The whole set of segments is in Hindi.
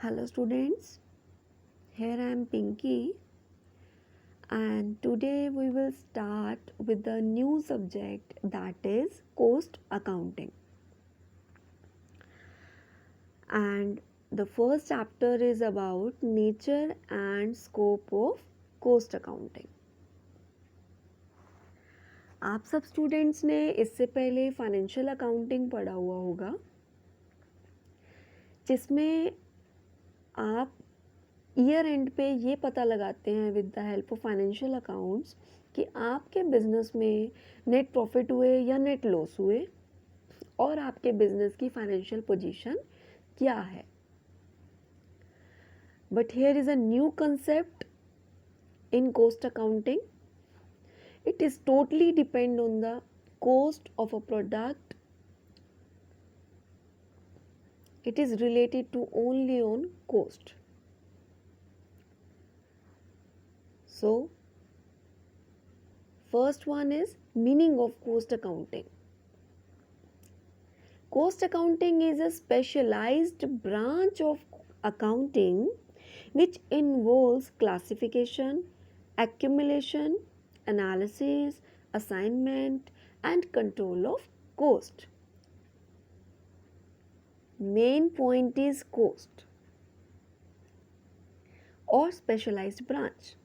Hello students, here I am Pinky and today we will start with the new subject that is cost accounting. And the first chapter is about nature and scope of cost accounting. आप सब स्टूडेंट्स ने इससे पहले फाइनेंशियल अकाउंटिंग पढ़ा हुआ होगा जिसमें आप ईयर एंड पे ये पता लगाते हैं with the help of financial accounts कि आपके बिजनेस में नेट प्रॉफिट हुए या नेट लॉस हुए और आपके बिजनेस की फाइनेंशियल पोजीशन क्या है. But here is a new concept in cost accounting. It is totally depend on the cost of a product. It is related to only on cost. So, first one is meaning of cost accounting. Cost accounting is a specialized branch of accounting which involves classification, accumulation, analysis, assignment and control of cost. Main point is cost or specialized branch.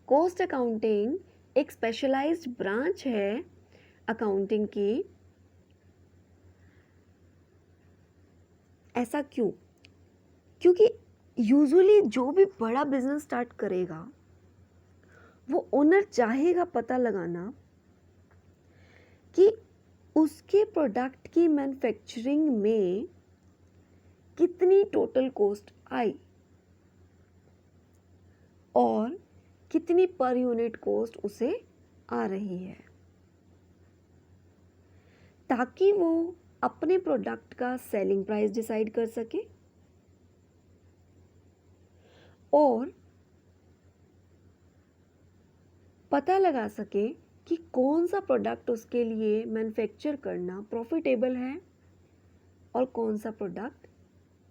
Cost accounting एक स्पेशलाइज्ड ब्रांच है अकाउंटिंग की. ऐसा क्यों? क्योंकि यूजुअली जो भी बड़ा बिजनेस स्टार्ट करेगा वो ओनर चाहेगा पता लगाना कि उसके प्रोडक्ट की मैन्युफैक्चरिंग में कितनी टोटल कॉस्ट आई और कितनी पर यूनिट कॉस्ट उसे आ रही है, ताकि वो अपने प्रोडक्ट का सेलिंग प्राइस डिसाइड कर सके और पता लगा सके कि कौन सा प्रोडक्ट उसके लिए मैन्युफैक्चर करना प्रॉफिटेबल है और कौन सा प्रोडक्ट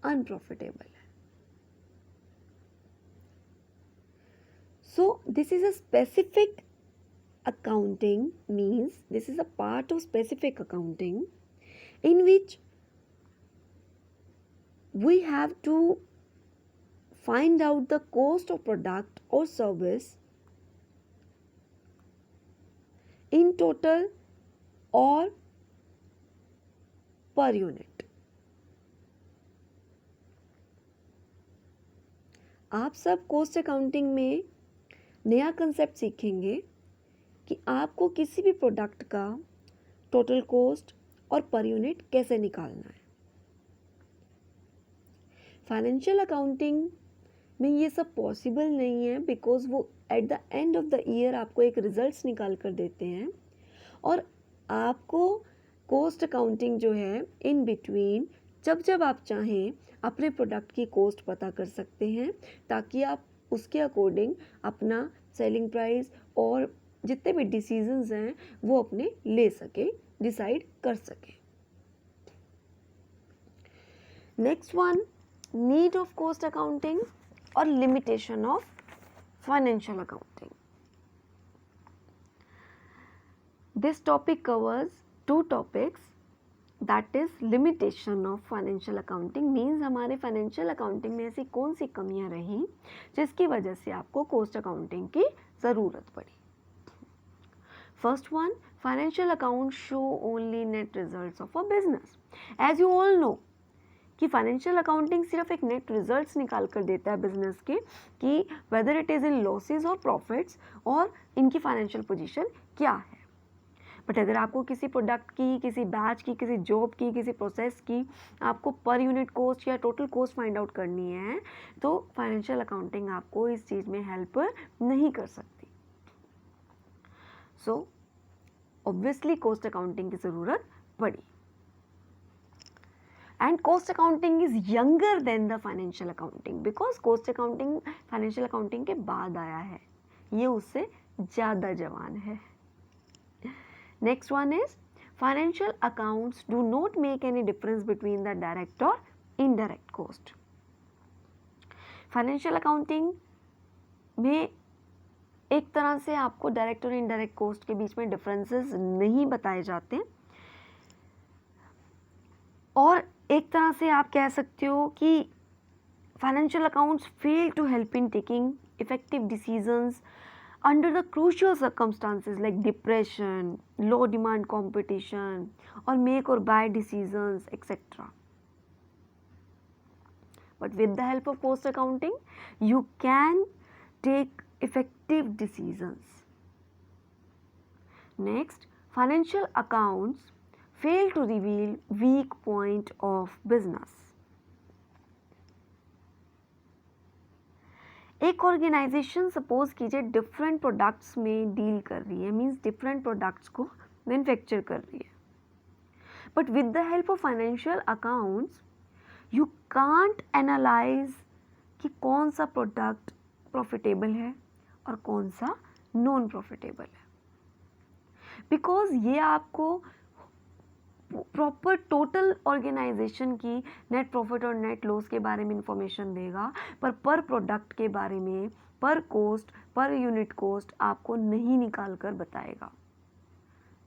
अनप्रॉफिटेबल है. So this is a specific accounting, means this is a part of specific accounting in which we have to find out the cost of product or service in total or per unit. आप सब कॉस्ट अकाउंटिंग में नया कंसेप्ट सीखेंगे कि आपको किसी भी प्रोडक्ट का टोटल कॉस्ट और पर यूनिट कैसे निकालना है. फाइनेंशियल अकाउंटिंग में ये सब पॉसिबल नहीं है बिकॉज वो at the end of the year आपको एक रिजल्ट्स निकाल कर देते हैं और आपको कॉस्ट अकाउंटिंग जो है इन बिटवीन जब आप चाहें अपने प्रोडक्ट की कॉस्ट पता कर सकते हैं ताकि आप उसके अकॉर्डिंग अपना सेलिंग प्राइस और जितने भी डिसीजंस हैं वो अपने ले सके, डिसाइड कर सके. Next one, need of cost accounting और limitation of financial accounting. This topic covers two topics. That is limitation of financial accounting, means हमारे फाइनेंशियल अकाउंटिंग में ऐसी कौन सी कमियां रही जिसकी वजह से आपको कॉस्ट अकाउंटिंग की ज़रूरत पड़ी. First one, financial account show only net results of a business. As you all know कि फाइनेंशियल अकाउंटिंग सिर्फ एक नेट रिजल्ट्स निकाल कर देता है बिजनेस के कि whether it is in losses और प्रॉफिट्स और इनकी फाइनेंशियल पोजीशन क्या है. बट अगर आपको किसी प्रोडक्ट की, किसी बैच की, किसी जॉब की, किसी प्रोसेस की आपको पर यूनिट कॉस्ट या टोटल कॉस्ट फाइंड आउट करनी है तो फाइनेंशियल अकाउंटिंग आपको इस चीज़ में हेल्प नहीं कर सकती. सो ऑब्वियसली कॉस्ट अकाउंटिंग की ज़रूरत पड़ी. And cost accounting is younger than the financial accounting because cost accounting financial accounting के बाद आया है, ये उससे ज़्यादा जवान है. Next one is financial accounts do not make any difference between the direct or indirect cost. Financial accounting में एक तरह से आपको डायरेक्ट और इनडायरेक्ट कोस्ट के बीच में डिफरेंसेस नहीं बताए जाते, और एक तरह से आप कह सकते हो कि financial accounts fail to help in taking effective decisions under the crucial circumstances like depression, low demand competition, or make or buy decisions, etc. But with the help of cost accounting, you can take effective decisions. Next, financial accounts fail to reveal weak point of business. एक ऑर्गेनाइजेशन सपोज कीजिए डिफरेंट प्रोडक्ट्स में डील कर रही है, मीन्स डिफरेंट प्रोडक्ट्स को मैन्युफैक्चर कर रही है, but with the help of financial accounts you can't analyse कि कौन सा प्रोडक्ट प्रॉफिटेबल है और कौन सा नॉन प्रॉफिटेबल है, बिकॉज ये आपको प्रॉपर टोटल ऑर्गेनाइजेशन की नेट प्रॉफिट और नेट लॉस के बारे में इंफॉर्मेशन देगा, पर प्रोडक्ट के बारे में, पर कॉस्ट, पर यूनिट कॉस्ट आपको नहीं निकाल कर बताएगा।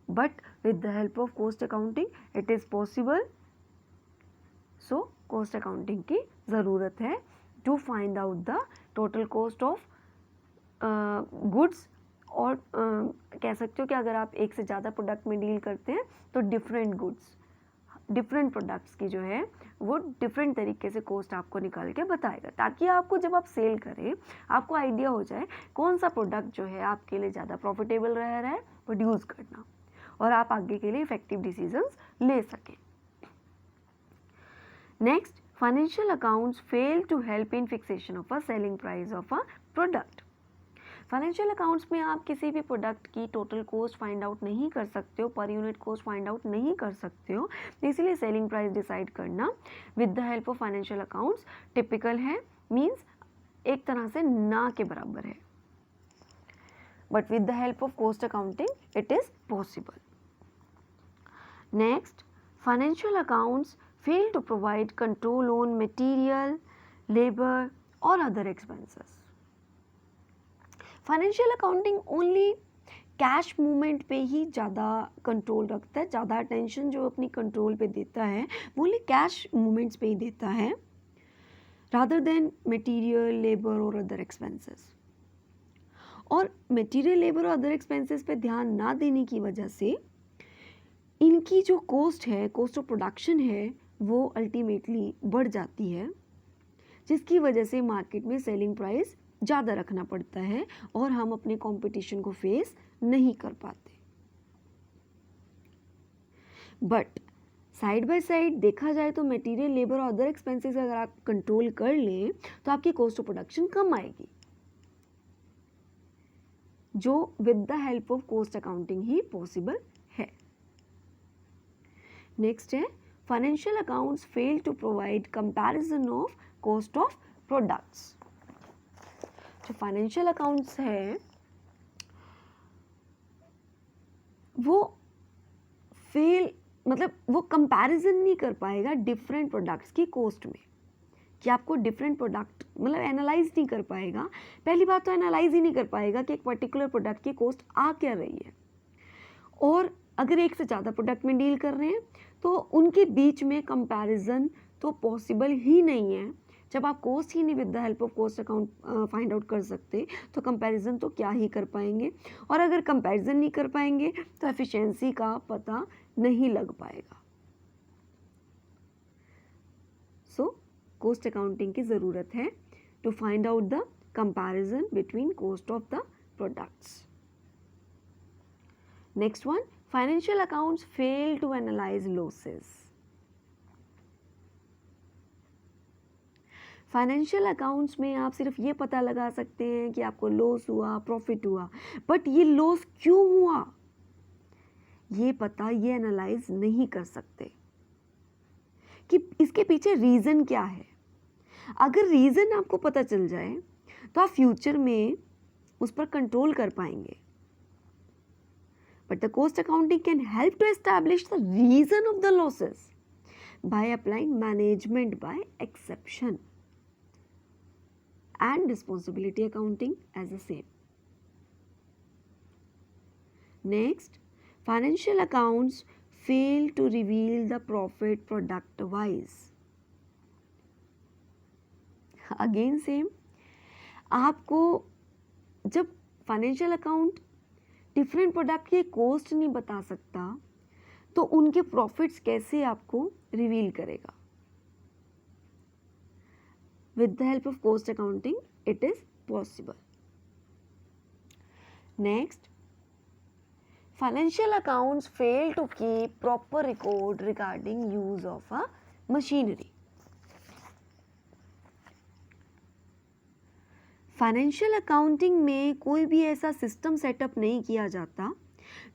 But with the help of cost accounting it is possible. So cost accounting की ज़रूरत है to find out the total cost of goods, और कह सकते हो कि अगर आप एक से ज़्यादा प्रोडक्ट में डील करते हैं तो डिफरेंट गुड्स, डिफरेंट प्रोडक्ट्स की जो है वो डिफरेंट तरीके से कॉस्ट आपको निकाल के बताएगा, ताकि आपको जब आप सेल करें आपको आइडिया हो जाए कौन सा प्रोडक्ट जो है आपके लिए ज़्यादा प्रॉफिटेबल रह रहा है प्रोड्यूस करना, और आप आगे के लिए इफेक्टिव डिसीजंस ले सकें। Next, financial accounts fail to help in fixation of a selling price of a product. Financial accounts में आप किसी भी प्रोडक्ट की टोटल कॉस्ट फाइंड आउट नहीं कर सकते हो, per unit cost find out नहीं कर सकते हो, इसलिए सेलिंग प्राइस डिसाइड करना with the help of financial accounts typical है, मींस एक तरह से ना के बराबर है, but with the help of cost accounting it is possible. Next, financial accounts fail to provide control on material, labour और other expenses. Financial accounting only cash movement पे ही ज़्यादा कंट्रोल रखता है, ज़्यादा अटेंशन जो अपनी कंट्रोल पे देता है वो ओनली कैश मूवमेंट्स पे ही देता है, रादर देन मटेरियल, लेबर और अदर एक्सपेंसेस। और मटेरियल, लेबर और अदर एक्सपेंसेस पे ध्यान ना देने की वजह से इनकी जो कॉस्ट है, कॉस्ट ऑफ प्रोडक्शन है, वो अल्टीमेटली बढ़ जाती है, जिसकी वजह से मार्केट में सेलिंग प्राइस ज़्यादा रखना पड़ता है और हम अपने कंपटीशन को फेस नहीं कर पाते। बट साइड बाय साइड देखा जाए तो मटेरियल, लेबर और अदर एक्सपेंसेस अगर आप कंट्रोल कर लें तो आपकी कॉस्ट ऑफ प्रोडक्शन कम आएगी, जो with the help of cost accounting ही पॉसिबल है। नेक्स्ट है, financial accounts fail to provide comparison of cost of products. जो फाइनेंशियल अकाउंट्स है वो फेल, मतलब वो कंपैरिजन नहीं कर पाएगा डिफरेंट प्रोडक्ट्स की कॉस्ट में, कि आपको डिफरेंट प्रोडक्ट मतलब एनालाइज नहीं कर पाएगा। पहली बात तो एनालाइज ही नहीं कर पाएगा कि एक पर्टिकुलर प्रोडक्ट की कॉस्ट आ क्या रही है, और अगर एक से ज़्यादा प्रोडक्ट में डील कर रहे हैं तो उनके बीच में कंपैरिजन तो पॉसिबल ही नहीं है। जब आप कॉस्ट ही नहीं with the help of cost account find out कर सकते तो कंपैरिजन तो क्या ही कर पाएंगे, और अगर कंपैरिजन नहीं कर पाएंगे तो एफिशिएंसी का पता नहीं लग पाएगा। सो कॉस्ट अकाउंटिंग की ज़रूरत है to find out the comparison between cost of the products. Next one, financial accounts fail to analyse losses. Financial accounts में आप सिर्फ ये पता लगा सकते हैं कि आपको लॉस हुआ, प्रॉफिट हुआ, बट ये लॉस क्यों हुआ ये पता, ये एनालाइज नहीं कर सकते कि इसके पीछे रीज़न क्या है। अगर रीज़न आपको पता चल जाए तो आप फ्यूचर में उस पर कंट्रोल कर पाएंगे, but the cost accounting can help to establish the reason of the losses, by applying management by exception and responsibility accounting as the same. Next, financial accounts fail to reveal the profit product wise. Again same, आपको जब फाइनेंशियल अकाउंट डिफरेंट प्रोडक्ट के कॉस्ट नहीं बता सकता तो उनके प्रॉफिट्स कैसे आपको रिवील करेगा? With the help of cost accounting it is possible. Next, financial accounts fail to keep proper record regarding use of a machinery. Financial accounting में कोई भी ऐसा सिस्टम सेटअप नहीं किया जाता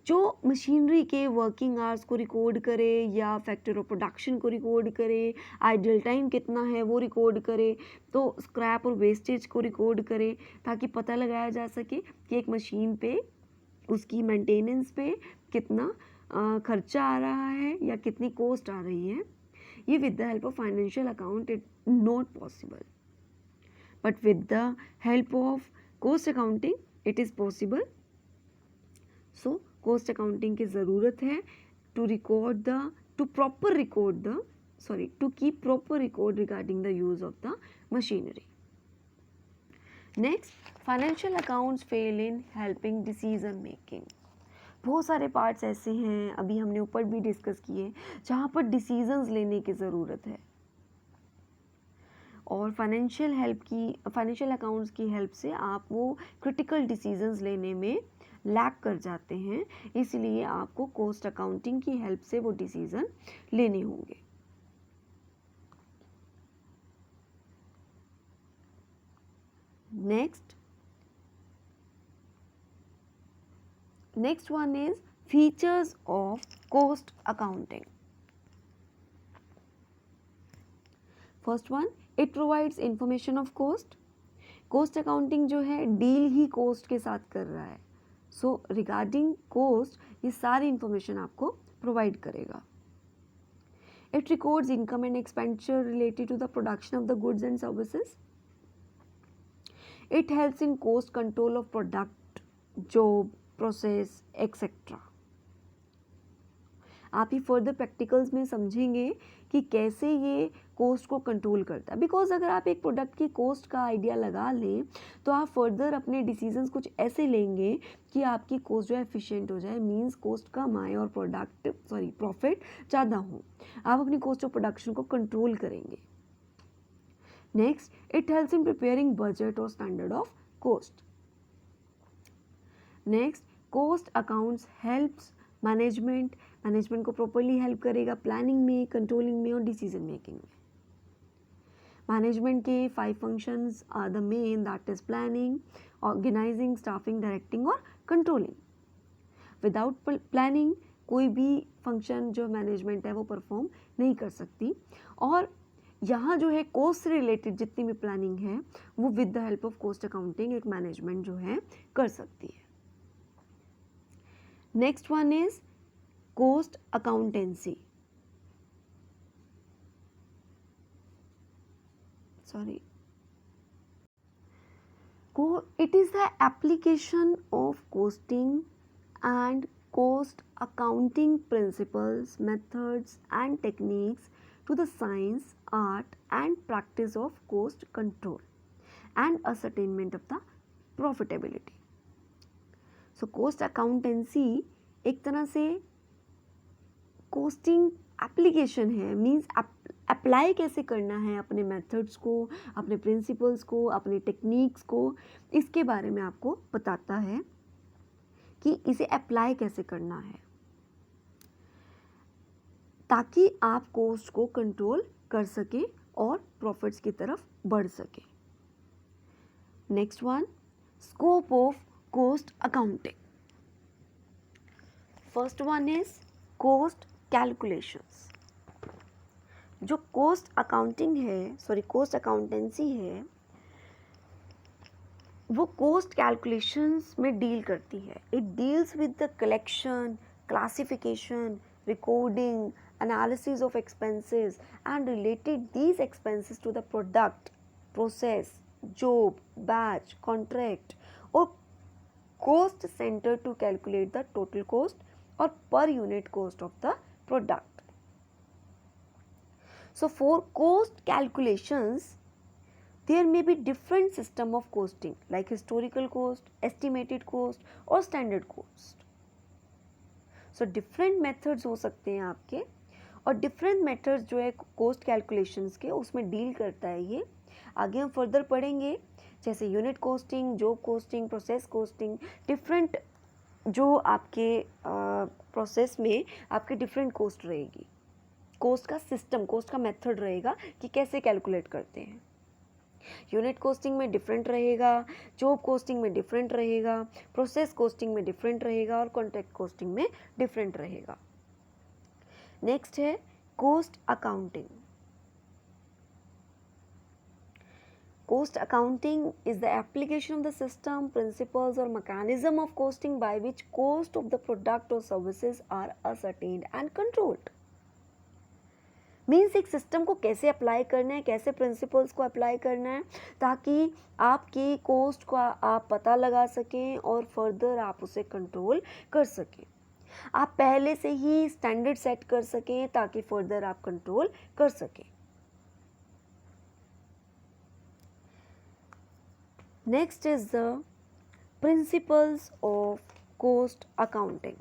जो मशीनरी के वर्किंग आवर्स को रिकॉर्ड करे या फैक्टर ऑफ प्रोडक्शन को रिकॉर्ड करे, आइडल टाइम कितना है वो रिकॉर्ड करे, तो स्क्रैप और वेस्टेज को रिकॉर्ड करे, ताकि पता लगाया जा सके कि एक मशीन पे उसकी मेंटेनेंस पे कितना खर्चा आ रहा है या कितनी कॉस्ट आ रही है. ये with the help of financial account it not possible, but with the help of cost accounting it is possible. So cost accounting की ज़रूरत है to keep proper record regarding the use of the machinery. Next, financial accounts fail in helping decision making. बहुत सारे पार्ट्स ऐसे हैं, अभी हमने ऊपर भी डिस्कस किए, जहाँ पर डिसीजंस लेने की ज़रूरत है और फाइनेंशियल अकाउंट्स की हेल्प से आप वो क्रिटिकल डिसीजंस लेने में लैक कर जाते हैं. इसलिए आपको कॉस्ट अकाउंटिंग की हेल्प से वो डिसीजन लेने होंगे. Next one is features of cost accounting. First one, it provides information of cost. Cost accounting जो है डील ही cost के साथ कर रहा है. So regarding cost ये सारी information आपको provide करेगा. It records income and expenditure related to the production of the goods and services. It helps in cost control of product, job, process, etc. आप ही फर्दर प्रैक्टिकल्स में समझेंगे कि कैसे ये कॉस्ट को कंट्रोल करता है. बिकॉज अगर आप एक प्रोडक्ट की कॉस्ट का आइडिया लगा लें तो आप फर्दर अपने डिसीजंस कुछ ऐसे लेंगे कि आपकी कॉस्ट जो है एफिशिएंट हो जाए, मींस कॉस्ट कम आए और प्रॉफिट ज़्यादा हो. आप अपनी कॉस्ट ऑफ प्रोडक्शन को कंट्रोल करेंगे. Next, it helps in preparing budget और standard of cost. Next, cost accounts helps management को प्रॉपरली हेल्प करेगा प्लानिंग में, कंट्रोलिंग में और डिसीजन मेकिंग में. मैनेजमेंट के 5 functions are the main, that is planning, organising, staffing, directing और कंट्रोलिंग. विदाउट प्लानिंग कोई भी फंक्शन जो मैनेजमेंट है वो परफॉर्म नहीं कर सकती. और यहाँ जो है कॉस्ट से रिलेटेड जितनी भी प्लानिंग है वो with the help of cost accounting एक मैनेजमेंट जो है कर सकती है. Next one is cost accountancy. It is the application of costing and cost accounting principles, methods and techniques to the science, art and practice of cost control and ascertainment of the profitability. So cost accountancy एक तरह से कोस्टिंग एप्लीकेशन है, मींस अप्लाई कैसे करना है अपने मेथड्स को, अपने प्रिंसिपल्स को, अपने टेक्निक्स को, इसके बारे में आपको बताता है कि इसे अप्लाई कैसे करना है ताकि आप कॉस्ट को कंट्रोल कर सके और प्रॉफिट्स की तरफ बढ़ सके. Next one, scope of cost accounting. First one is cost calculations. जो कॉस्ट अकाउंटेंसी है वो कॉस्ट कैलकुलेशंस में डील करती है. It deals with the collection, classification, recording, analysis of expenses and related these expenses to the product, process, job, batch, contract or cost center to calculate the total cost or per unit cost of the product. So for cost calculations, there may be different system of costing like historical cost, estimated cost or standard cost. So different methods हो सकते हैं आपके, और different methods जो है cost calculations के उसमें deal करता है ये. आगे हम further पढ़ेंगे जैसे unit costing, job costing, process costing, different जो आपके प्रोसेस में आपके डिफरेंट कोस्ट रहेगी, कोस्ट का सिस्टम, कोस्ट का मेथड रहेगा कि कैसे कैलकुलेट करते हैं. यूनिट कोस्टिंग में डिफरेंट रहेगा, जॉब कोस्टिंग में डिफरेंट रहेगा, प्रोसेस कोस्टिंग में डिफरेंट रहेगा और कॉन्ट्रैक्ट कोस्टिंग में डिफरेंट रहेगा. नेक्स्ट है cost accounting. Cost accounting is the application of the system, principles or mechanism of costing by which cost of the product or services are ascertained and controlled. Means एक सिस्टम को कैसे अप्लाई करना है, कैसे प्रिंसिपल्स को अप्लाई करना है ताकि आपकी कोस्ट का आप पता लगा सकें और फर्दर आप उसे कंट्रोल कर सकें. आप पहले से ही स्टैंडर्ड सेट कर सकें ताकि फर्दर आप कंट्रोल कर सकें. Next is the principles of cost accounting.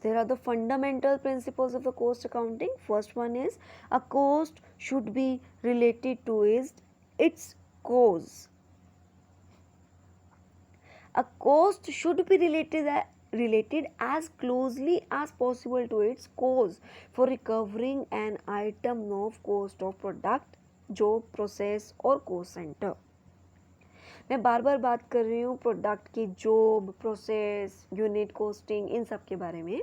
There are the fundamental principles of the cost accounting. First one is a cost should be related to its cause. A cost should be related as closely as possible to its cause for recovering an item of cost of product, job, process और कोस्ट सेंटर. मैं बार बार बात कर रही हूँ प्रोडक्ट की जॉब, प्रोसेस, यूनिट कोस्टिंग, इन सब के बारे में.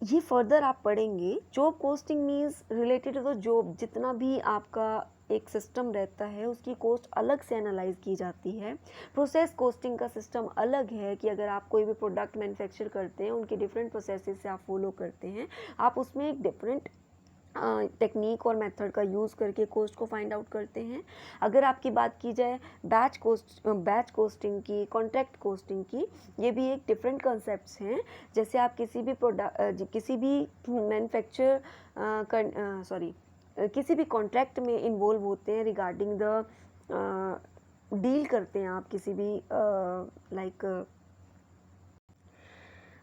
ये फर्दर आप पढ़ेंगे. Job costing means related to the job. जितना भी आपका एक सिस्टम रहता है उसकी कॉस्ट अलग से एनालाइज की जाती है. प्रोसेस कोस्टिंग का सिस्टम अलग है कि अगर आप कोई भी प्रोडक्ट मैन्युफैक्चर करते हैं, उनके डिफरेंट प्रोसेसेस से आप फॉलो करते हैं, आप उसमें एक डिफरेंट टेक्निक और मेथड का यूज़ करके कोस्ट को फाइंड आउट करते हैं. अगर आपकी बात की जाए बैच कोस्टिंग की, कॉन्ट्रैक्ट कोस्टिंग की, ये भी एक डिफरेंट कॉन्सेप्ट्स हैं. जैसे आप किसी भी मैन्युफैक्चर किसी भी कॉन्ट्रैक्ट में इन्वॉल्व होते हैं रिगार्डिंग द डील करते हैं आप किसी भी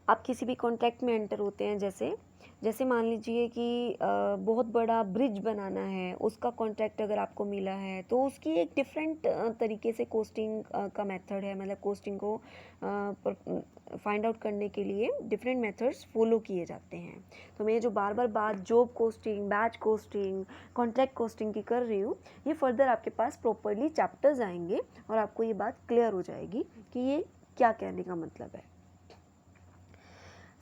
आप किसी भी कॉन्ट्रैक्ट में एंटर होते हैं. जैसे मान लीजिए कि बहुत बड़ा ब्रिज बनाना है, उसका कॉन्ट्रैक्ट अगर आपको मिला है तो उसकी एक डिफरेंट तरीके से कोस्टिंग का मेथड है. मतलब कोस्टिंग को फाइंड आउट करने के लिए डिफरेंट मेथड्स फॉलो किए जाते हैं. तो मैं जो बार बार बात job costing, batch costing, contract costing की कर रही हूँ, ये फर्दर आपके पास प्रॉपरली चैप्टर्स आएंगे और आपको ये बात क्लियर हो जाएगी कि ये क्या कहने का मतलब है.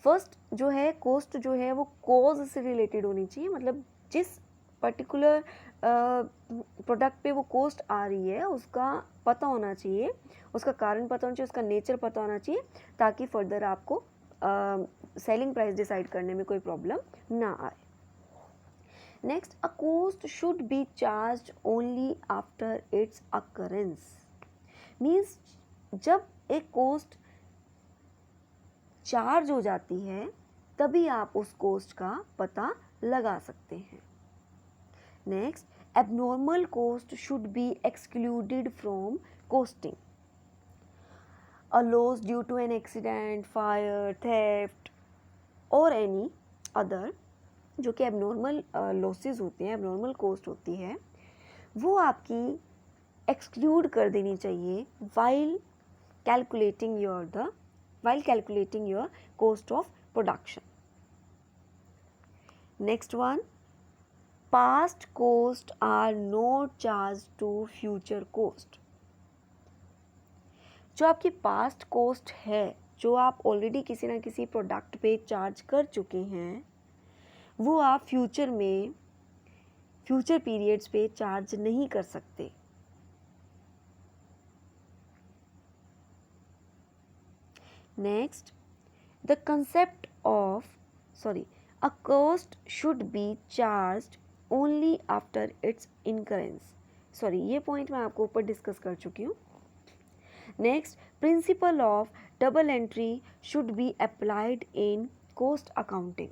फर्स्ट जो है कोस्ट जो है वो कॉज से रिलेटेड होनी चाहिए. मतलब जिस पर्टिकुलर प्रोडक्ट पे वो कोस्ट आ रही है उसका पता होना चाहिए, उसका कारण पता होना चाहिए, उसका नेचर पता होना चाहिए ताकि फर्दर आपको सेलिंग प्राइस डिसाइड करने में कोई प्रॉब्लम ना आए. Next, a cost should be charged only after its occurrence. Means जब एक कोस्ट चार्ज हो जाती है तभी आप उस कोस्ट का पता लगा सकते हैं. Next, abnormal cost should be excluded from costing. A loss due to an accident, fire, theft और एनी अदर जो कि एबनॉर्मल लॉसेस होते हैं, एबनॉर्मल कोस्ट होती है, वो आपकी एक्सक्लूड कर देनी चाहिए while calculating your cost of production. Next one, past cost are not charged to future cost. जो आपकी पास्ट कोस्ट है, जो आप ऑलरेडी किसी ना किसी प्रोडक्ट पे चार्ज कर चुके हैं, वो आप फ्यूचर पीरियड्स पे चार्ज नहीं कर सकते. Next, the concept of a cost should be charged only after its incurrence. ये पॉइंट मैं आपको ऊपर डिस्कस कर चुकी हूँ. Next, principle of double entry should be applied in cost accounting.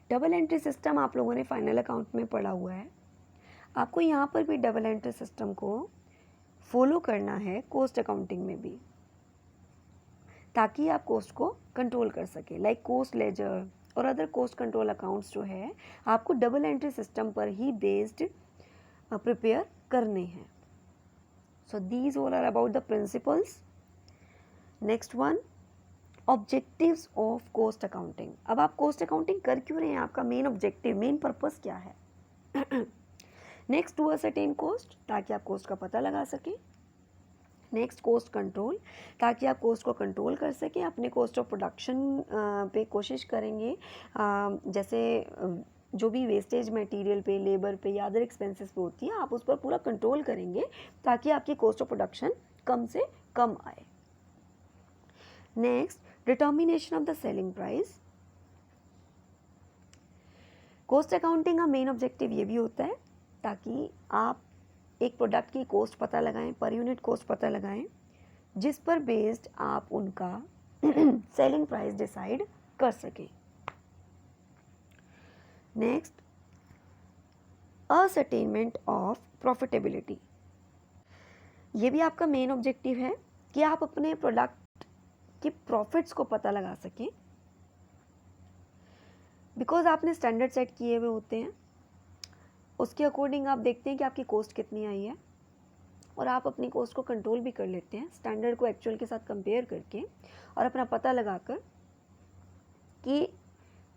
Double entry system आप लोगों ने फाइनल अकाउंट में पढ़ा हुआ है. आपको यहाँ पर भी डबल एंट्री सिस्टम को फॉलो करना है कॉस्ट अकाउंटिंग में भी, ताकि आप कॉस्ट को कंट्रोल कर सके. लाइक कॉस्ट लेजर और अदर कॉस्ट कंट्रोल अकाउंट्स जो है आपको डबल एंट्री सिस्टम पर ही बेस्ड प्रिपेयर करने हैं. So these all are about the principles. Next one, objectives of cost accounting. अब आप कॉस्ट अकाउंटिंग कर क्यों रहे हैं, आपका मेन ऑब्जेक्टिव, मेन पर्पस क्या है? नेक्स्ट, टू असर्टेन कॉस्ट, ताकि आप कॉस्ट का पता लगा सकें. नेक्स्ट, कॉस्ट कंट्रोल, ताकि आप कॉस्ट को कंट्रोल कर सकें. अपने कॉस्ट ऑफ प्रोडक्शन पे कोशिश करेंगे, जैसे जो भी वेस्टेज मटेरियल पे, लेबर पे या अदर एक्सपेंसेस पे होती है, आप उस पर पूरा कंट्रोल करेंगे ताकि आपकी कॉस्ट ऑफ प्रोडक्शन कम से कम आए. Next, determination of the selling price. Cost accounting का मेन ऑब्जेक्टिव ये भी होता है ताकि आप एक प्रोडक्ट की कॉस्ट पता लगाएं, पर यूनिट कॉस्ट पता लगाएं, जिस पर बेस्ड आप उनका सेलिंग प्राइस डिसाइड कर सकें. Next, ascertainment of profitability. ये भी आपका मेन ऑब्जेक्टिव है कि आप अपने प्रोडक्ट की प्रॉफिट्स को पता लगा सकें, बिकॉज आपने स्टैंडर्ड सेट किए हुए होते हैं. उसके अकॉर्डिंग आप देखते हैं कि आपकी कॉस्ट कितनी आई है और आप अपनी कॉस्ट को कंट्रोल भी कर लेते हैं स्टैंडर्ड को एक्चुअल के साथ कंपेयर करके, और अपना पता लगाकर कि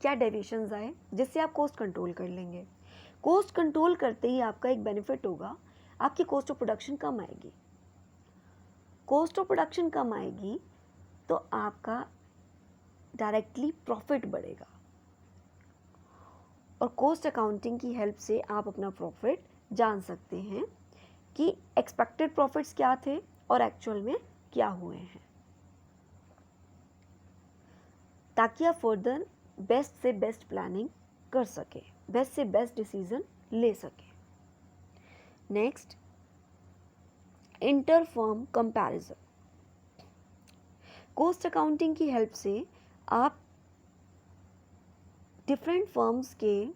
क्या डेविएशंस आए, जिससे आप कॉस्ट कंट्रोल कर लेंगे. कॉस्ट कंट्रोल करते ही आपका एक बेनिफिट होगा, आपकी कॉस्ट ऑफ प्रोडक्शन कम आएगी. कॉस्ट ऑफ प्रोडक्शन कम आएगी तो आपका डायरेक्टली प्रॉफिट बढ़ेगा, और कॉस्ट अकाउंटिंग की हेल्प से आप अपना प्रॉफिट जान सकते हैं कि एक्सपेक्टेड प्रॉफिट्स क्या थे और एक्चुअल में क्या हुए हैं, ताकि आप फर्दर बेस्ट से बेस्ट प्लानिंग कर सके, बेस्ट से बेस्ट डिसीजन ले सके. Next, inter firm comparison. Cost accounting की हेल्प से आप डिफरेंट फर्म्स के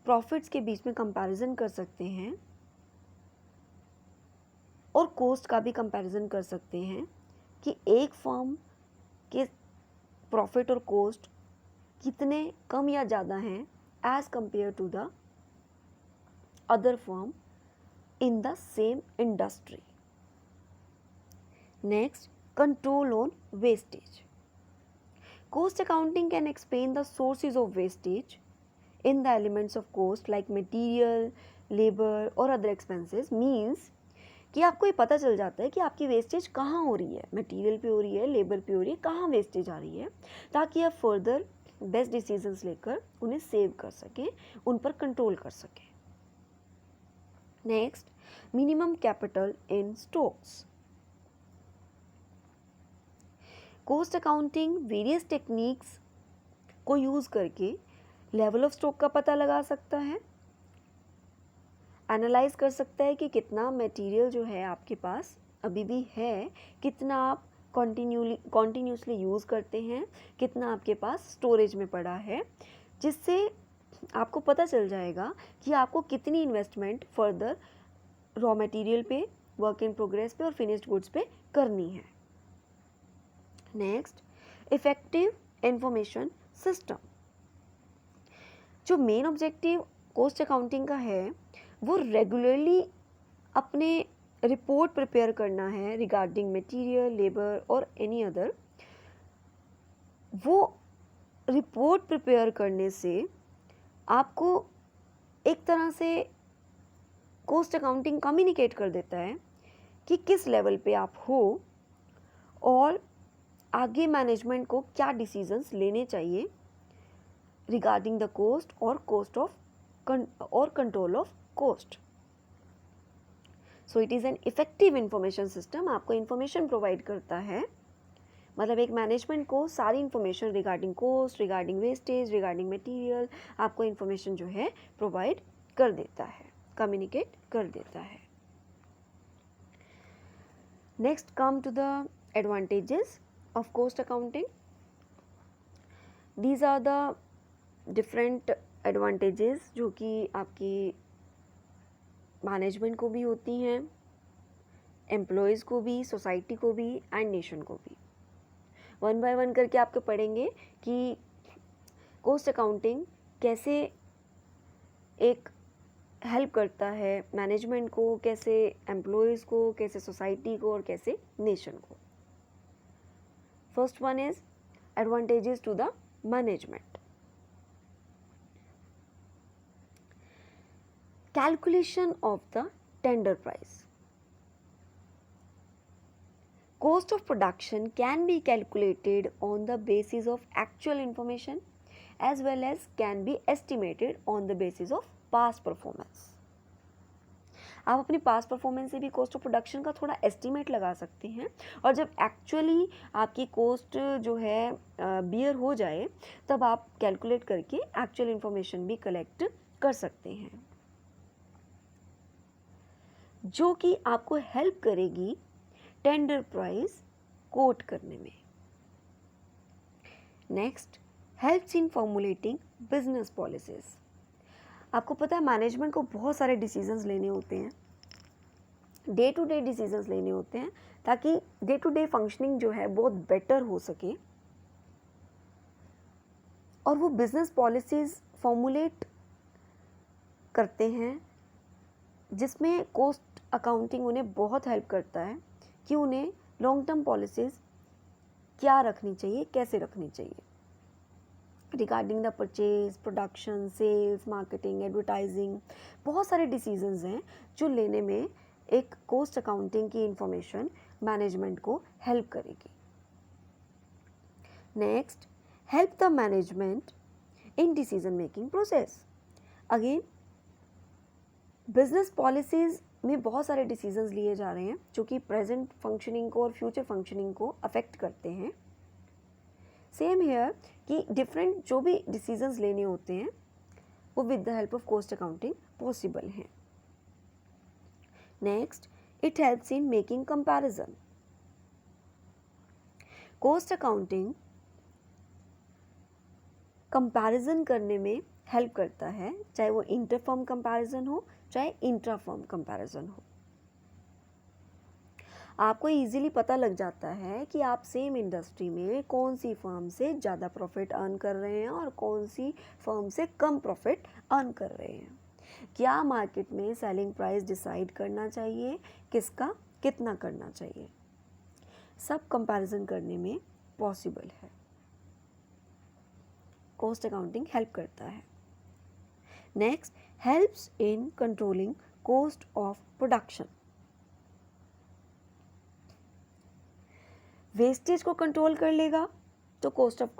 प्रॉफिट्स के बीच में कंपैरिजन कर सकते हैं और कॉस्ट का भी कंपैरिजन कर सकते हैं कि एक फर्म के प्रॉफिट और कॉस्ट कितने कम या ज़्यादा हैं as compare to the other firm in the same industry. Next, control on wastage. Cost accounting can explain the sources of wastage in the elements of cost like material, labor और other expenses. Means कि आपको ये पता चल जाता है कि आपकी वेस्टेज कहाँ हो रही है, मटेरियल पे हो रही है, लेबर पे हो रही है, कहाँ वेस्टेज आ रही है, ताकि आप फर्दर बेस्ट डिसीजंस लेकर उन्हें सेव कर सकें, उन पर कंट्रोल कर सकें. Next, minimum capital in stocks. Cost accounting various techniques को यूज़ करके लेवल ऑफ स्टॉक का पता लगा सकता है, एनालाइज कर सकता है कि कितना मटेरियल जो है आपके पास अभी भी है, कितना आप कॉन्टीन्यूसली यूज़ करते हैं, कितना आपके पास स्टोरेज में पड़ा है, जिससे आपको पता चल जाएगा कि आपको कितनी इन्वेस्टमेंट फर्दर रॉ मटेरियल पे, वर्क इन प्रोग्रेस पे और फिनिश्ड गुड्स पे करनी है. Next, effective information system. जो मेन ऑब्जेक्टिव कॉस्ट अकाउंटिंग का है वो रेगुलरली अपने रिपोर्ट प्रिपेयर करना है रिगार्डिंग मटेरियल, लेबर और एनी अदर. वो रिपोर्ट प्रिपेयर करने से आपको एक तरह से कॉस्ट अकाउंटिंग कम्युनिकेट कर देता है कि किस लेवल पे आप हो और आगे मैनेजमेंट को क्या डिसीजंस लेने चाहिए रिगार्डिंग द कॉस्ट और control of cost. So it is an effective information system, आपको इंफॉर्मेशन प्रोवाइड करता है, मतलब एक मैनेजमेंट को सारी information regarding cost, regarding wastage, regarding material आपको इंफॉर्मेशन जो है प्रोवाइड कर देता है, कम्युनिकेट कर देता है. Next come to the advantages of cost accounting. These are the different advantages जो कि आपकी मैनेजमेंट को भी होती हैं, एम्प्लॉयज़ को भी, सोसाइटी को भी एंड नेशन को भी. वन बाय वन करके आपको पढ़ेंगे कि कॉस्ट अकाउंटिंग कैसे एक हेल्प करता है मैनेजमेंट को, कैसे एम्प्लॉयज़ को, कैसे सोसाइटी को और कैसे नेशन को. First one is advantages to the management. Calculation of the tender price. Cost of production can be calculated on the basis of actual information as well as can be estimated on the basis of past performance. आप अपनी पास्ट परफॉर्मेंस से भी कॉस्ट ऑफ प्रोडक्शन का थोड़ा एस्टिमेट लगा सकते हैं, और जब एक्चुअली आपकी कॉस्ट जो है बियर हो जाए तब आप कैलकुलेट करके एक्चुअल इंफॉर्मेशन भी कलेक्ट कर सकते हैं, जो कि आपको हेल्प करेगी टेंडर प्राइस कोट करने में. Next, helps in formulating business policies. आपको पता है मैनेजमेंट को बहुत सारे डिसीजंस लेने होते हैं, डे टू डे डिसीजंस लेने होते हैं, ताकि डे टू डे फंक्शनिंग जो है बहुत बेटर हो सके, और वो बिजनेस पॉलिसीज फॉर्मुलेट करते हैं, जिसमें कॉस्ट अकाउंटिंग उन्हें बहुत हेल्प करता है कि उन्हें लॉन्ग टर्म पॉलिसीज़ क्या रखनी चाहिए, कैसे रखनी चाहिए, regarding the purchase, production, sales, marketing, advertising. बहुत सारे डिसीजंस हैं जो लेने में एक कॉस्ट अकाउंटिंग की इंफॉर्मेशन मैनेजमेंट को हेल्प करेगी. Next, help the management in decision making process. Again business policies में बहुत सारे डिसीजंस लिए जा रहे हैं जो कि प्रेजेंट फंक्शनिंग को और फ्यूचर फंक्शनिंग को अफेक्ट करते हैं. सेम हेयर कि डिफरेंट जो भी डिसीजंस लेने होते हैं वो with the help of cost accounting possible हैं. Next, it helps in making comparison. Cost accounting comparison करने में हेल्प करता है, चाहे वो इंटर फर्म कंपैरिजन हो चाहे इंट्रा फर्म कंपैरिजन हो. आपको इजीली पता लग जाता है कि आप सेम इंडस्ट्री में कौन सी फर्म से ज़्यादा प्रॉफिट अर्न कर रहे हैं और कौन सी फर्म से कम प्रॉफिट अर्न कर रहे हैं. क्या मार्केट में सेलिंग प्राइस डिसाइड करना चाहिए, किसका कितना करना चाहिए, सब कंपैरिजन करने में पॉसिबल है. कॉस्ट अकाउंटिंग हेल्प करता है. Next, helps in controlling cost of production. Wastage को कंट्रोल कर लेगा तो कॉस्ट ऑफ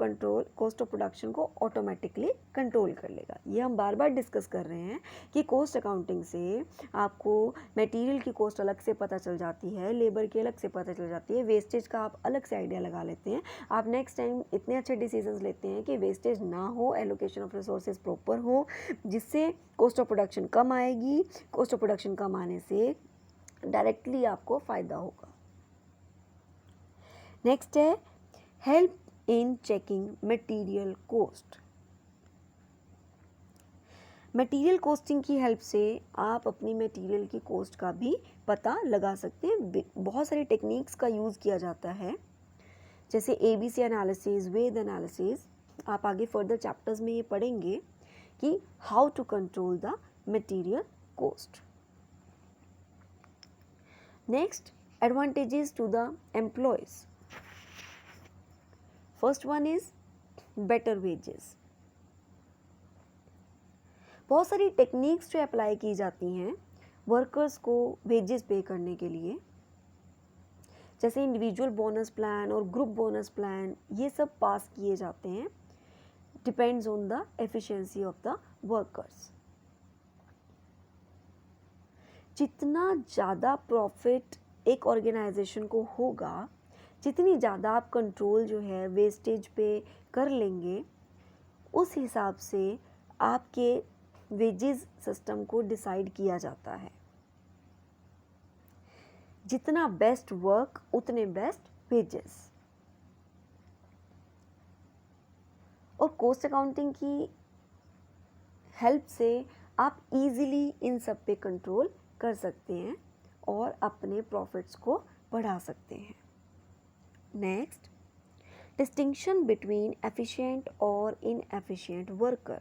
प्रोडक्शन को ऑटोमेटिकली कंट्रोल कर लेगा. ये हम बार बार डिस्कस कर रहे हैं कि कॉस्ट अकाउंटिंग से आपको मटेरियल की कॉस्ट अलग से पता चल जाती है, लेबर की अलग से पता चल जाती है, वेस्टेज का आप अलग से आइडिया लगा लेते हैं. आप नेक्स्ट टाइम इतने अच्छे डिसीजंस लेते हैं कि वेस्टेज ना हो, एलोकेशन ऑफ रिसोर्सेज प्रॉपर हो, जिससे कॉस्ट ऑफ प्रोडक्शन कम आएगी. कॉस्ट ऑफ प्रोडक्शन कम आने से डायरेक्टली आपको फ़ायदा होगा. नेक्स्ट है help in checking material cost. Material costing की हेल्प से आप अपनी मटेरियल की कोस्ट का भी पता लगा सकते हैं. बहुत सारी टेक्निक्स का यूज़ किया जाता है, जैसे ABC एनालिसिस, वेद एनालिसिस. आप आगे फर्दर चैप्टर्स में ये पढ़ेंगे कि how to control the material cost. Next, advantages to the employees. First one is better wages. बहुत सारी टेक्निक्स जो अप्लाई की जाती हैं वर्कर्स को वेजेस पे करने के लिए, जैसे इंडिविजुअल बोनस प्लान और ग्रुप बोनस प्लान, ये सब पास किए जाते हैं. Depends on the efficiency of the workers. जितना ज़्यादा प्रॉफिट एक ऑर्गेनाइजेशन को होगा, जितनी ज़्यादा आप कंट्रोल जो है वेस्टेज पे कर लेंगे, उस हिसाब से आपके वेजेस सिस्टम को डिसाइड किया जाता है। जितना बेस्ट वर्क उतने बेस्ट वेजेस। और कॉस्ट अकाउंटिंग की हेल्प से आप इजीली इन सब पे कंट्रोल कर सकते हैं और अपने प्रॉफिट्स को बढ़ा सकते हैं। नेक्स्ट, डिस्टिंक्शन बिटवीन एफिशिएंट और inefficient worker.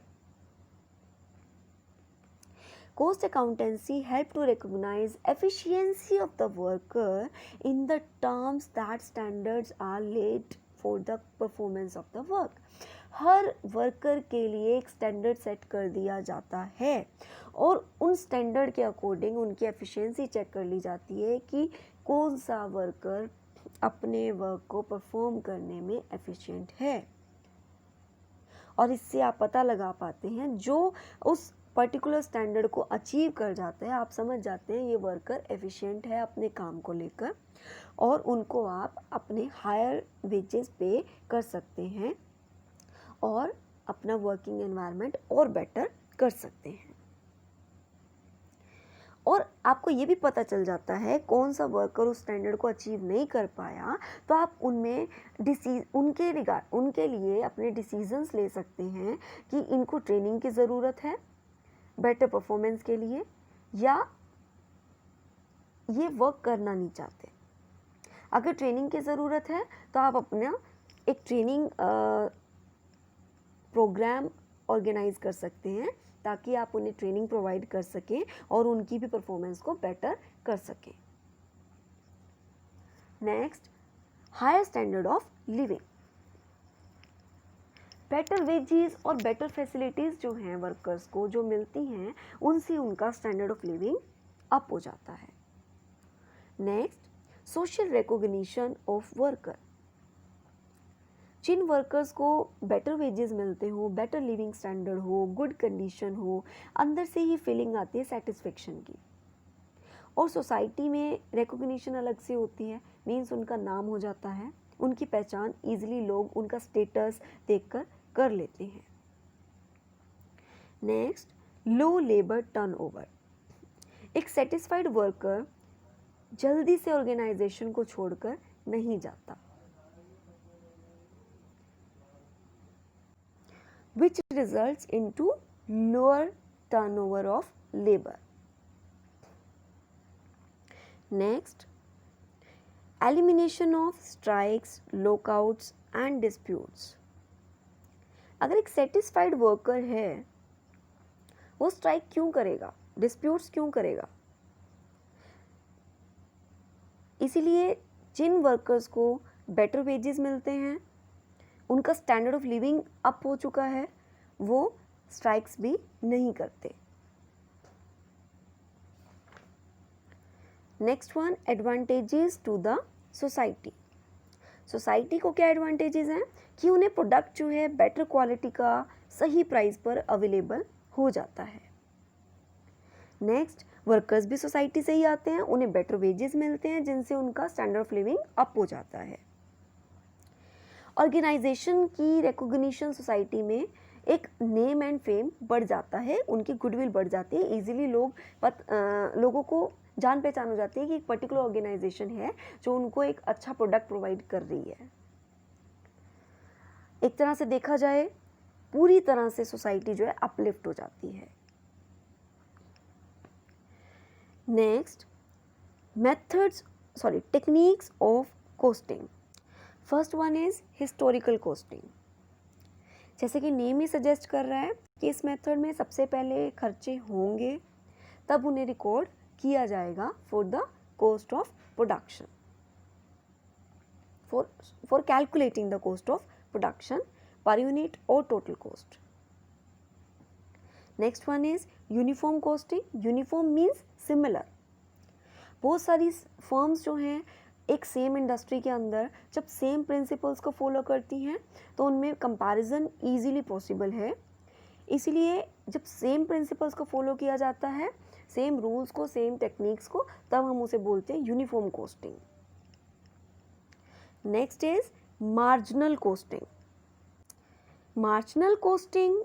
Cost accountancy help to recognize efficiency of the worker in the terms that standards are laid for the performance of the work. Her worker के लिए एक स्टैंडर्ड सेट कर दिया जाता है और उन स्टैंडर्ड के अकॉर्डिंग उनकी एफिशिएंसी चेक कर ली जाती है कि कौन सा वर्कर अपने वर्क को परफॉर्म करने में एफिशिएंट है। और इससे आप पता लगा पाते हैं जो उस पर्टिकुलर स्टैंडर्ड को अचीव कर जाते हैं, आप समझ जाते हैं ये वर्कर एफिशिएंट है अपने काम को लेकर, और उनको आप अपने हायर वेजेस पे कर सकते हैं और अपना वर्किंग एनवायरनमेंट और बेटर कर सकते हैं। और आपको ये भी पता चल जाता है कौन सा वर्कर उस स्टैंडर्ड को अचीव नहीं कर पाया, तो आप उनमें उनके लिए अपने डिसीजंस ले सकते हैं कि इनको ट्रेनिंग की ज़रूरत है बेटर परफॉर्मेंस के लिए, या ये वर्क करना नहीं चाहते। अगर ट्रेनिंग की ज़रूरत है तो आप अपना एक ट्रेनिंग प्रोग्राम ऑर्गेनाइज कर सकते हैं ताकि आप उन्हें ट्रेनिंग प्रोवाइड कर सकें और उनकी भी परफॉर्मेंस को बेटर कर सकें। Next, higher standard of living. Better wages और बेटर फैसिलिटीज़ जो हैं वर्कर्स को जो मिलती हैं, उनसे उनका स्टैंडर्ड ऑफ लिविंग अप हो जाता है। Next, social recognition of worker. जिन वर्कर्स को बेटर वेजेस मिलते हो, बेटर लिविंग स्टैंडर्ड हो, गुड कंडीशन हो, अंदर से ही फीलिंग आती है सेटिस्फेक्शन की, और सोसाइटी में रिकॉग्निशन अलग से होती है, मीन्स उनका नाम हो जाता है, उनकी पहचान इजीली लोग उनका स्टेटस देखकर कर लेते हैं। नेक्स्ट, लो लेबर टर्नओवर। एक सेटिस्फाइड वर्कर जल्दी से ऑर्गेनाइजेशन को छोड़कर नहीं जाता, which results into lower turnover of labor. Next, elimination of strikes, lockouts and disputes. अगर एक सेटिस्फाइड वर्कर है, वो स्ट्राइक क्यों करेगा, डिस्प्यूट्स क्यों करेगा? इसीलिए जिन वर्कर्स को बेटर वेजेस मिलते हैं, उनका स्टैंडर्ड ऑफ लिविंग अप हो चुका है, वो स्ट्राइक्स भी नहीं करते। Next one, advantages to the society. Society को क्या एडवांटेजेस हैं कि उन्हें प्रोडक्ट जो है बेटर क्वालिटी का सही प्राइस पर अवेलेबल हो जाता है। नेक्स्ट, वर्कर्स भी सोसाइटी से ही आते हैं, उन्हें बेटर वेजेस मिलते हैं जिनसे उनका स्टैंडर्ड ऑफ लिविंग अप हो जाता है। ऑर्गेनाइजेशन की रिकॉग्निशन सोसाइटी में एक नेम एंड फेम बढ़ जाता है, उनकी गुडविल बढ़ जाती है, इजीली लोगों को जान पहचान हो जाती है कि एक पर्टिकुलर ऑर्गेनाइजेशन है जो उनको एक अच्छा प्रोडक्ट प्रोवाइड कर रही है। एक तरह से देखा जाए, पूरी तरह से सोसाइटी जो है अपलिफ्ट हो जाती है। Next, techniques of costing. First one is historical costing. जैसे कि नेम ही सजेस्ट कर रहा है कि इस मेथड में सबसे पहले खर्चे होंगे, तब उन्हें रिकॉर्ड किया जाएगा for the cost of production, for calculating the cost of production per unit और total cost. Next one is uniform costing. Uniform means similar. बहुत सारी फर्म्स जो हैं एक सेम इंडस्ट्री के अंदर जब सेम प्रिंसिपल्स को फॉलो करती हैं तो उनमें कंपैरिजन इजीली पॉसिबल है। इसीलिए जब सेम प्रिंसिपल्स को फॉलो किया जाता है सेम रूल्स को, सेम टेक्निक्स को, तब हम उसे बोलते हैं uniform costing. Next is marginal costing. Marginal costing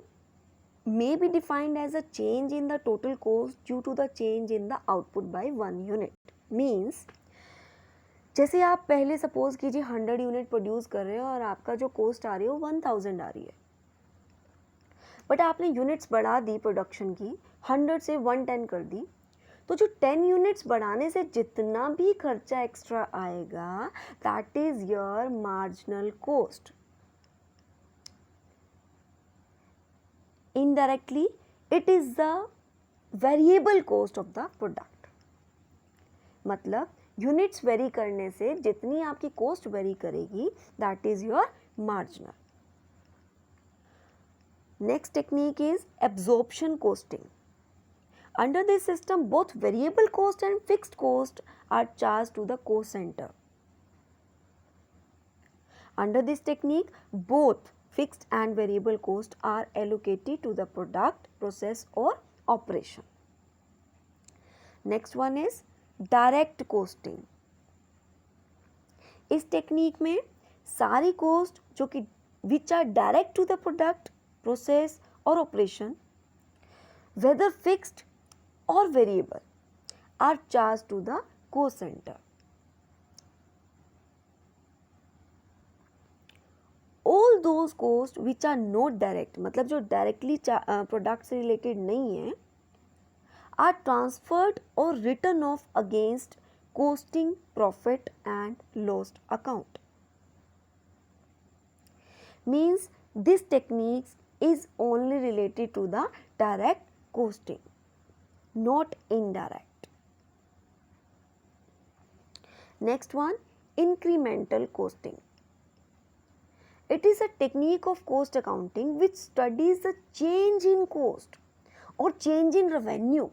may be defined as a change in the total cost due to the change in the output by 1 unit. Means जैसे आप पहले सपोज कीजिए 100 यूनिट प्रोड्यूस कर रहे हो और आपका जो कॉस्ट आ रही है वो 1000 आ रही है, बट आपने यूनिट्स बढ़ा दी प्रोडक्शन की, 100 से 110 कर दी, तो जो 10 यूनिट्स बढ़ाने से जितना भी खर्चा एक्स्ट्रा आएगा that is your marginal cost. Indirectly it is the variable cost of the product। मतलब यूनिट्स वेरी करने से जितनी आपकी कॉस्ट वेरी करेगी that is your marginal. Next technique is absorption costing. Under this system both variable cost and fixed cost are charge to the cost centre. Under this technique both fixed and variable cost are allocated to the product, process or operation. Next one is direct costing। इस टेक्निक में सारी कॉस्ट जो कि which are direct to the product, process or operation, whether fixed or variable, are charged to the cost center। All those costs which are not direct, मतलब जो डायरेक्टली प्रोडक्ट से रिलेटेड नहीं है, are transferred or written off against costing profit and loss account। Means this technique is only related to the direct costing, not indirect। Next one, incremental costing। It is a technique of cost accounting which studies the change in cost or change in revenue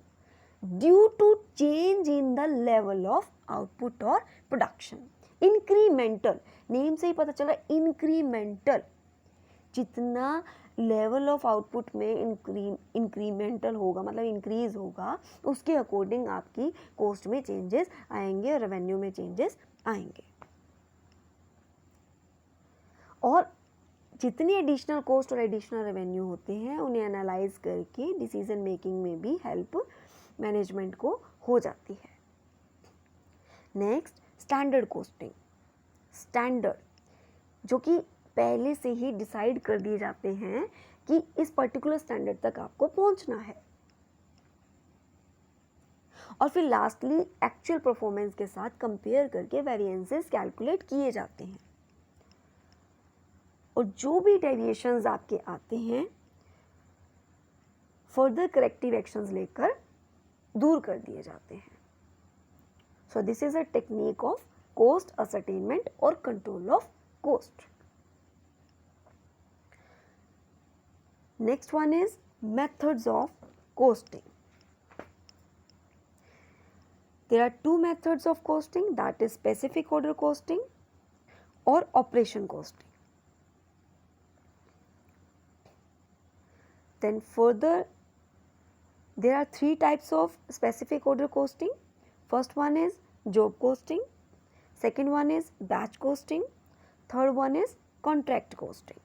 due to change in the level of output or production। Incremental, name से ही पता चला incremental, जितना लेवल ऑफ आउटपुट में इंक्रीमेंटल होगा मतलब इंक्रीज होगा, उसके अकॉर्डिंग आपकी कॉस्ट में चेंजेस आएंगे और रेवेन्यू में चेंजेस आएंगे। और जितनी एडिशनल कॉस्ट और एडिशनल रेवेन्यू होते हैं उन्हें एनालाइज करके डिसीजन मेकिंग में भी हेल्प मैनेजमेंट को हो जाती है। Next, standard costing. स्टैंडर्ड जो कि पहले से ही डिसाइड कर दिए जाते हैं कि इस पर्टिकुलर स्टैंडर्ड तक आपको पहुंचना है, और फिर लास्टली एक्चुअल परफॉर्मेंस के साथ कंपेयर करके वेरिएंसेस कैलकुलेट किए जाते हैं, और जो भी डेविएशंस आपके आते हैं फर्दर करेक्टिव एक्शंस लेकर दूर कर दिए जाते हैं। So this is a technique of cost ascertainment और control of cost. Next one is methods of costing. There are two methods of costing, that is specific order costing और operation costing. Then further there are three types of specific order costing. First one is job costing, second one is batch costing, third one is contract costing।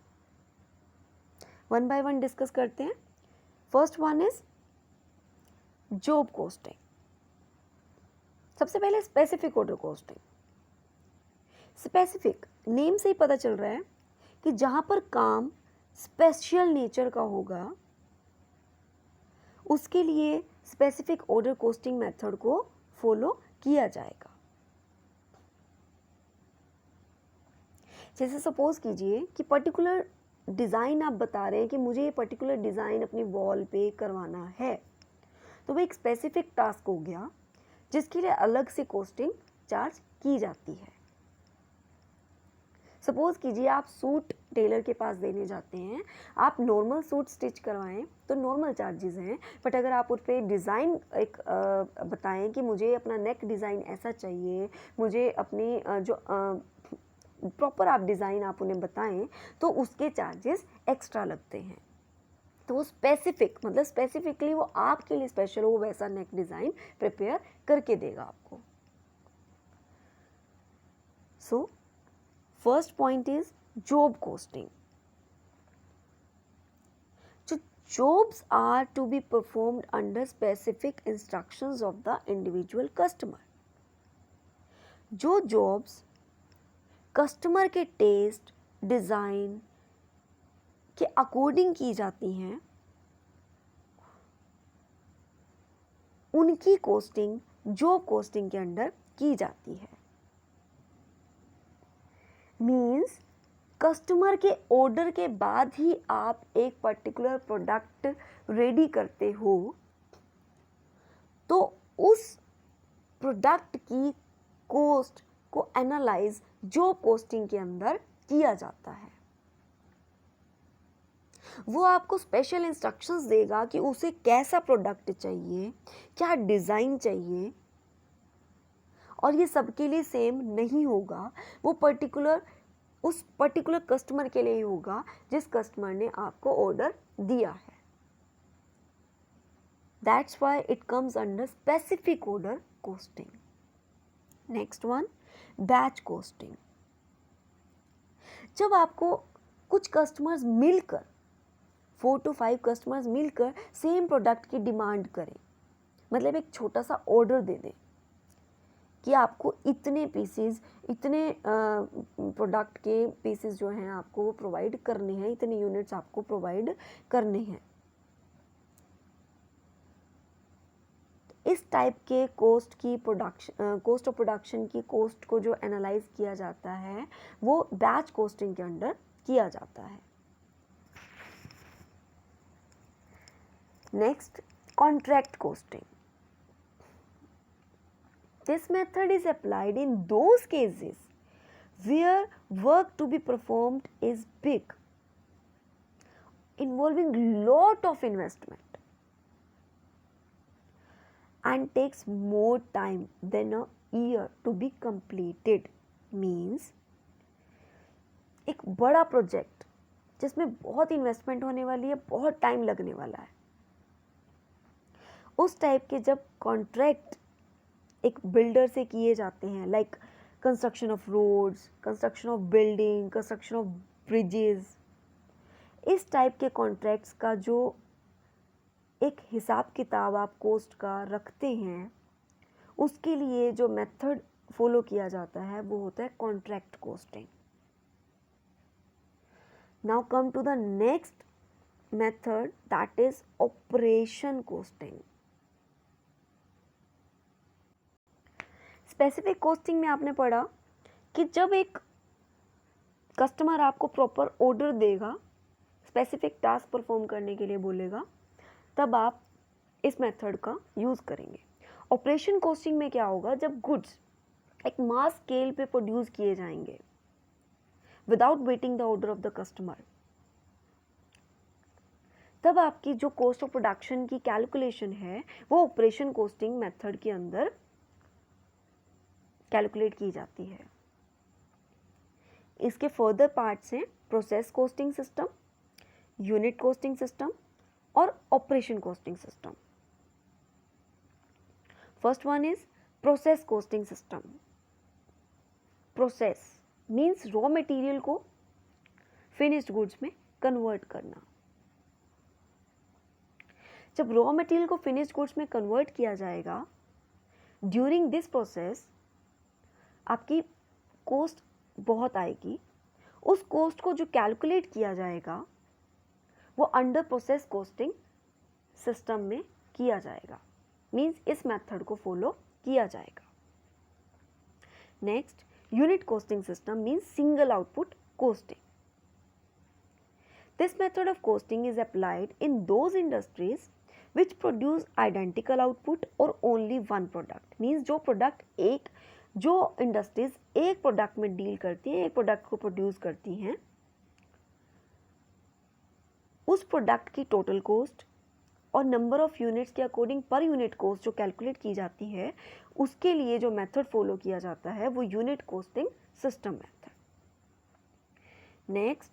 one by one discuss करते हैं। First one is job costing। सबसे पहले specific order costing। specific name से ही पता चल रहा है कि जहाँ पर काम स्पेशल नेचर का होगा उसके लिए स्पेसिफिक ऑर्डर कॉस्टिंग मेथड को फॉलो किया जाएगा। जैसे सपोज कीजिए कि पर्टिकुलर डिज़ाइन आप बता रहे हैं कि मुझे ये पर्टिकुलर डिज़ाइन अपनी वॉल पे करवाना है, तो वो एक स्पेसिफिक टास्क हो गया जिसके लिए अलग से कॉस्टिंग चार्ज की जाती है। सपोज कीजिए आप सूट टेलर के पास देने जाते हैं, आप नॉर्मल सूट स्टिच करवाएं तो नॉर्मल चार्जेस हैं, बट अगर आप उस पर डिज़ाइन एक बताएं कि मुझे अपना नेक डिज़ाइन ऐसा चाहिए, मुझे अपनी जो प्रॉपर आप डिज़ाइन आप उन्हें बताएं तो उसके चार्जेस एक्स्ट्रा लगते हैं। तो वो स्पेसिफिक मतलब स्पेसिफिकली वो आपके लिए स्पेशल वो वैसा नेक डिज़ाइन प्रिपेयर करके देगा आपको. So first point is job costing. जो jobs are to be performed under specific instructions of the individual customer. जो जॉब्स कस्टमर के टेस्ट डिज़ाइन के अकॉर्डिंग की जाती हैं उनकी कॉस्टिंग जॉब कॉस्टिंग के अंडर की जाती है. मीन्स कस्टमर के ऑर्डर के बाद ही आप एक पर्टिकुलर प्रोडक्ट रेडी करते हो तो उस प्रोडक्ट की कॉस्ट को एनालाइज जॉब कॉस्टिंग के अंदर किया जाता है. वो आपको स्पेशल इंस्ट्रक्शंस देगा कि उसे कैसा प्रोडक्ट चाहिए, क्या डिज़ाइन चाहिए, और ये सबके लिए सेम नहीं होगा. वो उस पर्टिकुलर कस्टमर के लिए ही होगा जिस कस्टमर ने आपको ऑर्डर दिया है. That's why it comes under specific order costing. Next one, batch costing. जब आपको कुछ कस्टमर्स मिलकर 4 to 5 कस्टमर्स मिलकर सेम प्रोडक्ट की डिमांड करें, मतलब एक छोटा सा ऑर्डर दे दें कि आपको इतने पीसेस, इतने प्रोडक्ट के पीसेस जो हैं आपको वो प्रोवाइड करने हैं, इतने यूनिट्स आपको प्रोवाइड करने हैं. इस टाइप के कॉस्ट ऑफ प्रोडक्शन की कॉस्ट को जो एनालाइज किया जाता है वो बैच कॉस्टिंग के अंडर किया जाता है. Next, contract costing. This method is applied in those cases where work to be performed is big, involving lot of investment and takes more time than a year to be completed. Means एक बड़ा प्रोजेक्ट जिसमें बहुत इन्वेस्टमेंट होने वाली है, बहुत टाइम लगने वाला है, उस टाइप के जब कॉन्ट्रैक्ट एक बिल्डर से किए जाते हैं, like construction of roads, construction of building, construction of bridges, इस टाइप के कॉन्ट्रैक्ट्स का जो एक हिसाब किताब आप कॉस्ट का रखते हैं, उसके लिए जो मेथड फॉलो किया जाता है वो होता है contract costing. Now come to the next method, that is operation costing. Specific costing में आपने पढ़ा कि जब एक कस्टमर आपको प्रॉपर ऑर्डर देगा, स्पेसिफिक टास्क परफॉर्म करने के लिए बोलेगा, तब आप इस मेथड का यूज़ करेंगे. ऑपरेशन कॉस्टिंग में क्या होगा, जब गुड्स एक मास स्केल पे प्रोड्यूस किए जाएंगे without waiting the order of the customer, तब आपकी जो कॉस्ट ऑफ प्रोडक्शन की कैलकुलेशन है वो ऑपरेशन कॉस्टिंग मेथड के अंदर कैलकुलेट की जाती है. इसके फर्दर पार्ट्स हैं process costing system, unit costing system और operation costing system. First one is process costing system. Process means raw material को फिनिश्ड गुड्स में कन्वर्ट करना. जब रॉ मटेरियल को फिनिश्ड गुड्स में कन्वर्ट किया जाएगा, ड्यूरिंग दिस प्रोसेस आपकी कॉस्ट बहुत आएगी. उस कॉस्ट को जो कैलकुलेट किया जाएगा वो अंडर प्रोसेस कॉस्टिंग सिस्टम में किया जाएगा. मीन्स इस मेथड को फॉलो किया जाएगा. Next, unit costing system means single output costing. This method of costing is applied in those industries which produce identical output और ओनली वन प्रोडक्ट. मीन्स जो इंडस्ट्रीज एक प्रोडक्ट में डील करती हैं, एक प्रोडक्ट को प्रोड्यूस करती हैं, उस प्रोडक्ट की टोटल कॉस्ट और नंबर ऑफ यूनिट्स के अकॉर्डिंग पर यूनिट कॉस्ट जो कैलकुलेट की जाती है, उसके लिए जो मेथड फॉलो किया जाता है वो unit costing system method. Next,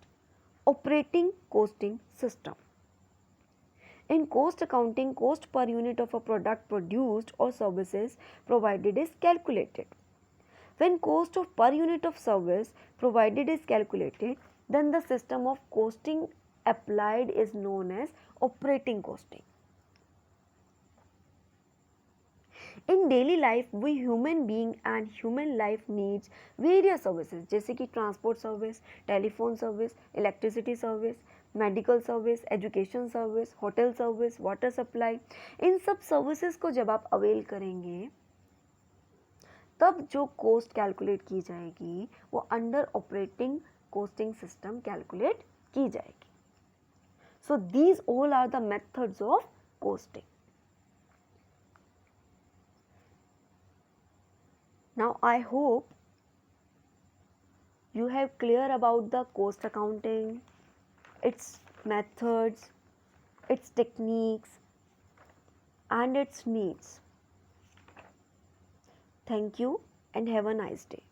operating costing system. In cost accounting, cost per unit of a product produced or services provided is calculated. When cost of per unit of service provided is calculated, then the system of costing applied is known as operating costing. In daily life, we human being and human life needs various services जैसे कि transport service, telephone service, electricity service, medical service, education service, hotel service, water supply. इन सब सर्विसेज को जब आप अवेल करेंगे तब जो कॉस्ट कैलकुलेट की जाएगी वो under operating costing system calculate की जाएगी. So these all are the methods of costing. Now I hope you have clear about the cost accounting, its methods, its techniques and its needs. Thank you and have a nice day.